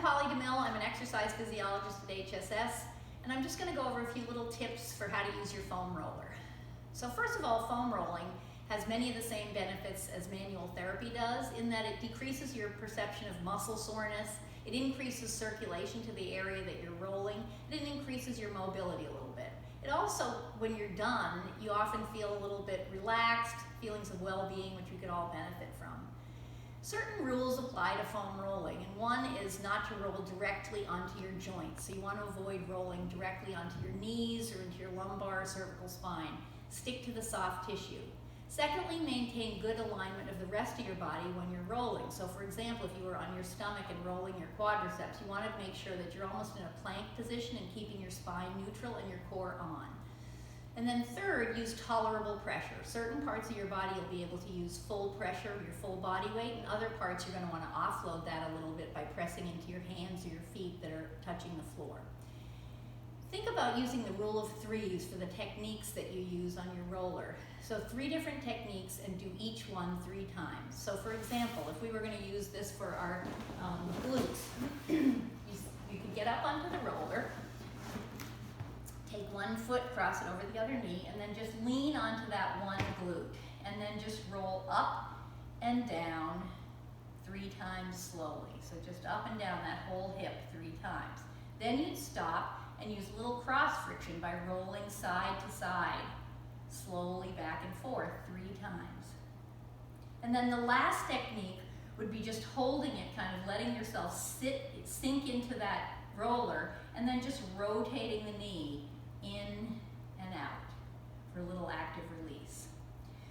deMille. I'm an exercise physiologist at HSS, and I'm just going to go over a few little tips for how to use your foam roller. So first of all, foam rolling has many of the same benefits as manual therapy does, in that it decreases your perception of muscle soreness, it increases circulation to the area that you're rolling, and it increases your mobility a little bit. It also, when you're done, you often feel a little bit relaxed, feelings of well-being, which we could all benefit from. Certain rules apply to foam rolling, and one is not to roll directly onto your joints. So you want to avoid rolling directly onto your knees or into your lumbar or cervical spine. Stick to the soft tissue. Secondly, maintain good alignment of the rest of your body when you're rolling. So for example, if you were on your stomach and rolling your quadriceps, you want to make sure that you're almost in a plank position and keeping your spine neutral and your core on. And then third, use tolerable pressure. Certain parts of your body you'll be able to use full pressure, your full body weight, and other parts you're going to want to offload that a little bit by pressing into your hands or your feet that are touching the floor. Think about using the rule of threes for the techniques that you use on your roller. So 3 different techniques, and do each one 3 times. So for example, if we were going to use this for our glutes, you could get up onto the roller, take one foot, cross it over the other knee, and then just lean onto that one glute. And then just roll up and down 3 times slowly. So just up and down that whole hip 3 times. Then you'd stop and use a little cross friction by rolling side to side, slowly back and forth 3 times. And then the last technique would be just holding it, kind of letting yourself sink into that roller, and then just rotating the knee in and out for a little active release.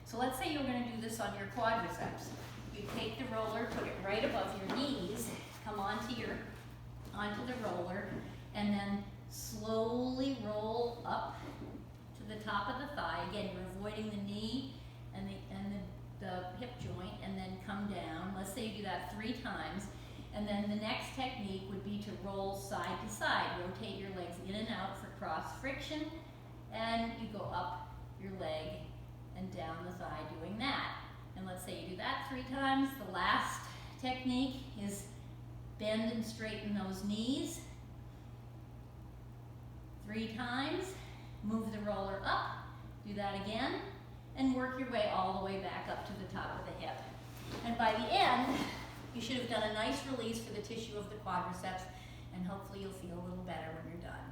So let's say you're going to do this on your quadriceps. You take the roller, put it right above your knees, come onto the roller, and then slowly roll up to the top of the thigh. Again, you're avoiding the knee and the hip joint, and then come down. Let's say you do that 3 times. And then the next technique would be to roll side to side. Rotate your legs in and out for cross friction, and you go up your leg and down the thigh doing that. And let's say you do that 3 times. The last technique is bend and straighten those knees 3 times. Move the roller up, do that again, and work your way all the way back up to the top of the hip. And by the end, you should have done a nice release for the tissue of the quadriceps, and hopefully you'll feel a little better when you're done.